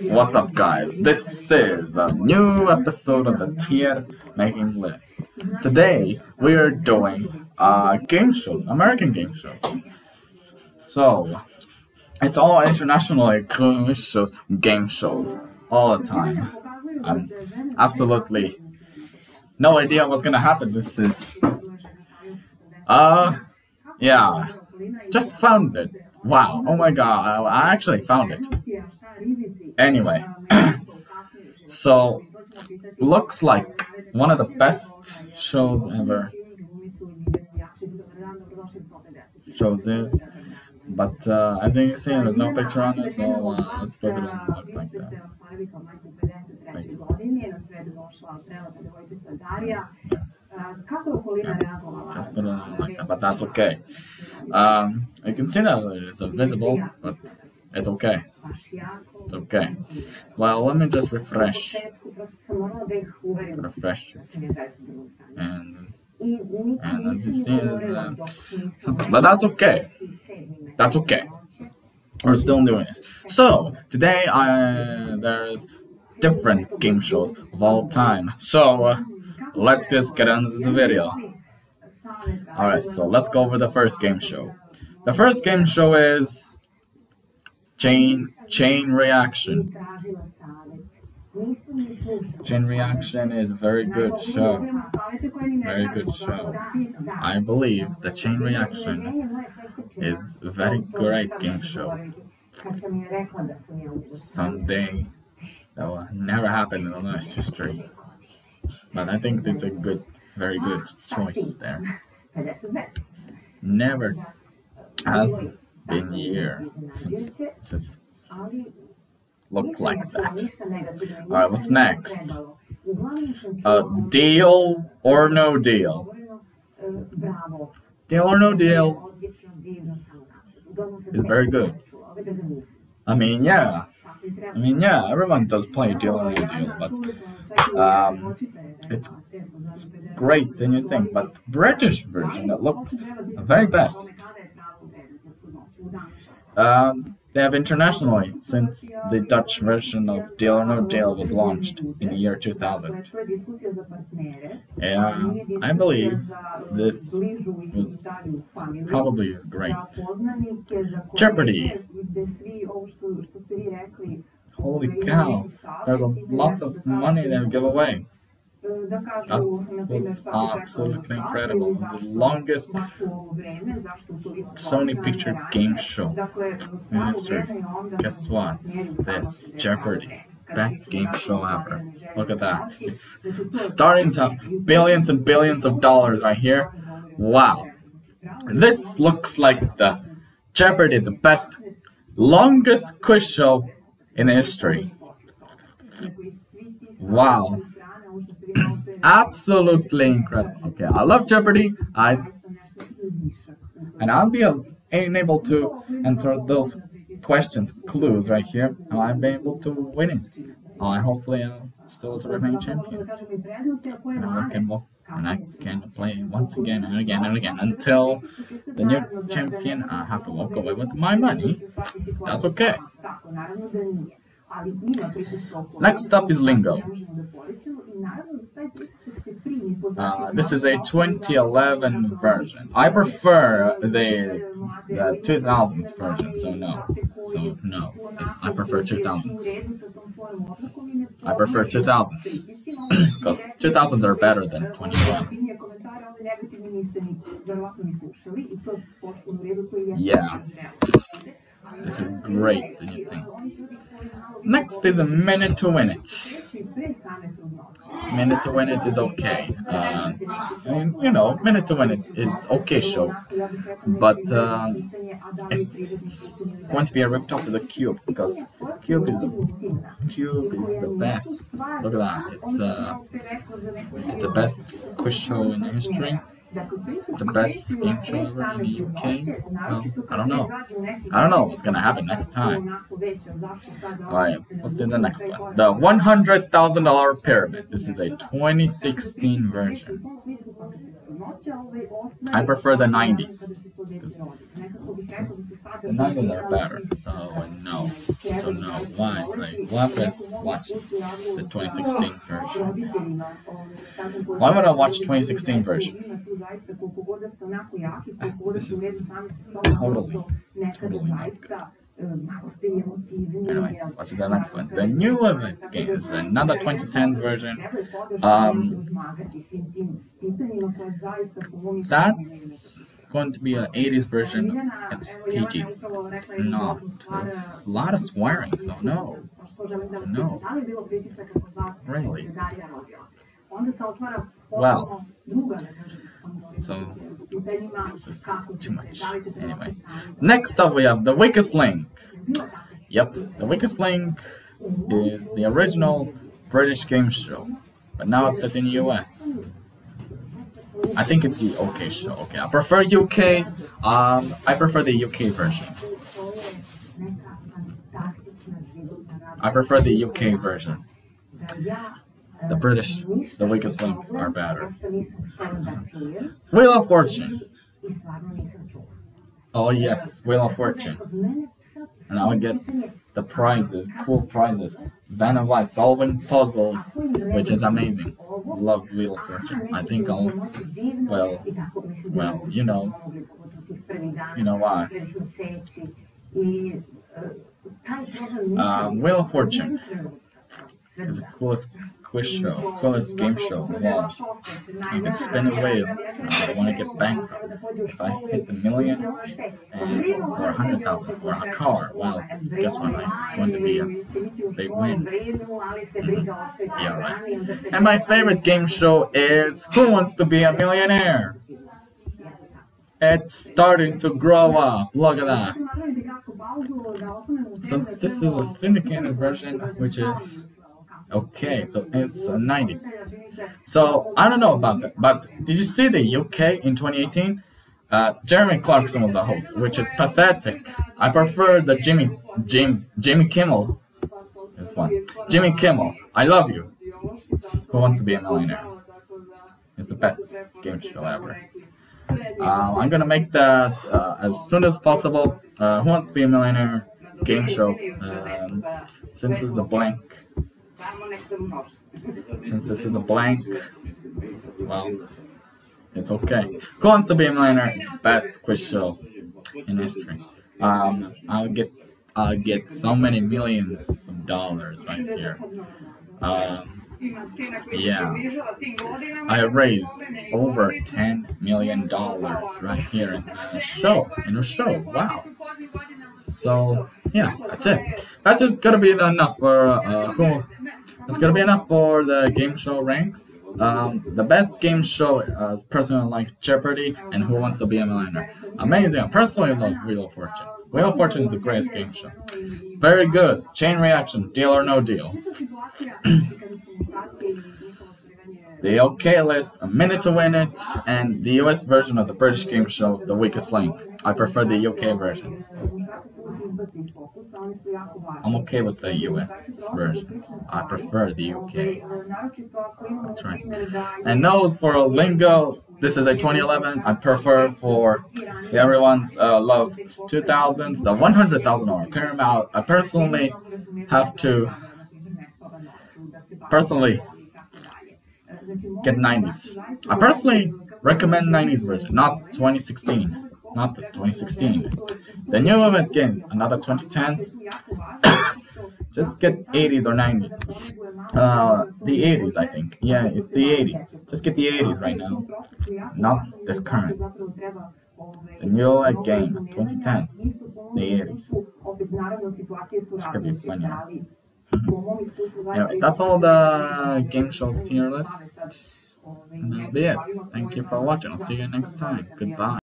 What's up, guys? This is a new episode of the Tier Making List. Today we are doing game shows, American game shows. So it's all international shows, game shows, all the time. I'm absolutely no idea what's gonna happen. This is yeah, just found it. Wow, oh my god, I actually found it. Anyway, so looks like one of the best shows ever. But as you can see, there's no picture on it, so let's put it on like that. Just put it on like that, but that's okay. You can see that it's invisible, but it's okay. It's okay. Well, let me just refresh it. And as you see, but that's okay. That's okay. We're still doing this. So today, there's different game shows of all time. So let's just get into the video. Alright, so let's go over the first game show. The first game show is Chain Reaction. Chain Reaction is a very good show. Very good show. I believe the Chain Reaction is a very great game show. Someday that will never happen in the last history. But I think it's a very good choice there. Never has been a year since looked like that. Alright, what's next? Deal or No Deal. Deal or No Deal is very good. I mean, yeah, everyone does play Deal or No Deal, but it's great than you think. But the British version, it looks very best. They have internationally, since the Dutch version of Deal or No Deal was launched in the year 2000. And I believe this was probably great. Jeopardy! Holy cow, there's lots of money they give away. That was absolutely incredible. It was the longest Sony picture game show in history. Guess what? This Jeopardy, best game show ever. Look at that. It's starting to have billions and billions of dollars right here. Wow. This looks like the Jeopardy, the best, longest quiz show in history. Wow. Absolutely incredible. Okay, I love Jeopardy. And I'll be able to answer those questions, clues right here, and I'll be able to win it. Hopefully, still remain champion. And I can play once again and again and again until the new champion. I have to walk away with my money. That's okay. Next up is Lingo. This is a 2011 version. I prefer the 2000s version, so no. I prefer 2000s. I prefer 2000s because 2000s are better than 2011. Yeah, this is great. Did you think? Next is A Minute to Win It. Minute to Win It is okay. Minute to Win It is okay show, but it's going to be a ripoff of the Cube because Cube is the best. Look at that! It's the best quiz show in history. It's the best game show ever in the UK. Well, I don't know. I don't know what's gonna happen next time. Alright, let's do the next one. The $100,000 Pyramid. This is a 2016 version. I prefer the 90s. Because the 90s are better, so no. So no, why? Like, why would I watch the 2016 version? Why would I watch 2016 version? This is totally not good. Anyway, what's the next one? The new event game is another 2010s version. That's going to be an 80s version. It's PG. No, there's a lot of swearing, so no. So no. Really? Well, so this is too much. Anyway, next up we have The Weakest Link. Yep, The Weakest Link is the original British game show, but now it's set in the US. I think it's the OK show. Okay, I prefer UK. I prefer the UK version. I prefer the UK version. The British, The Weakest Link, are better. Wheel of Fortune. Oh yes, Wheel of Fortune. And I would get the prizes, cool prizes. Van Life solving puzzles, which is amazing. Love Wheel of Fortune. I think I'll, well, you know why. Wheel of Fortune is the coolest quiz show, coolest game show. Wow. I can spin a wheel. I want to get bankrupt. If I hit the million, or 100,000, or a car, well, guess what? I'm going to be a big win. Yeah, right. And my favorite game show is Who Wants to Be a Millionaire? It's starting to grow up. Look at that. Since this is a syndicated version, which is okay, so it's 90s. So I don't know about that, but did you see the UK in 2018? Jeremy Clarkson was the host, which is pathetic. I prefer the Jimmy Kimmel. This one, Jimmy Kimmel. I love you. Who Wants to Be a Millionaire? It's the best game show ever. I'm gonna make that as soon as possible. Who Wants to Be a Millionaire game show. Since this is a blank. Well, it's okay. Who Wants to Be a Millionaire is the best quiz show in history. I'll get so many millions of dollars right here. Yeah, I raised over $10 million right here in the show. Wow. So yeah, that's it. That's just gonna be enough for That's gonna be enough for the game show ranks. The best game show, personally like Jeopardy and Who Wants to Be a Millionaire. Amazing. I personally love Wheel of Fortune. Wheel of Fortune is the greatest game show. Very good. Chain Reaction, Deal or No Deal. The OK List, A Minute to Win It, and the US version of the British game show, The Weakest Link. I prefer the UK version. I'm okay with the US version. I prefer the UK. That's right. And nose for a lingo. This is a 2011. I prefer for everyone's love 2000s, the 100,000 hour Paramount. I personally have to get 90s. I personally recommend 90s version, not 2016. Not the 2016. The new event game, another 2010s. Just get 80s or 90s. The 80s, I think. Yeah, it's the 80s. Just get the 80s right now. Not this current. The new event game, 2010s. The 80s. Which could be funnier. Anyway, that's all the game shows tier list. And that'll be it. Thank you for watching. I'll see you next time. Goodbye.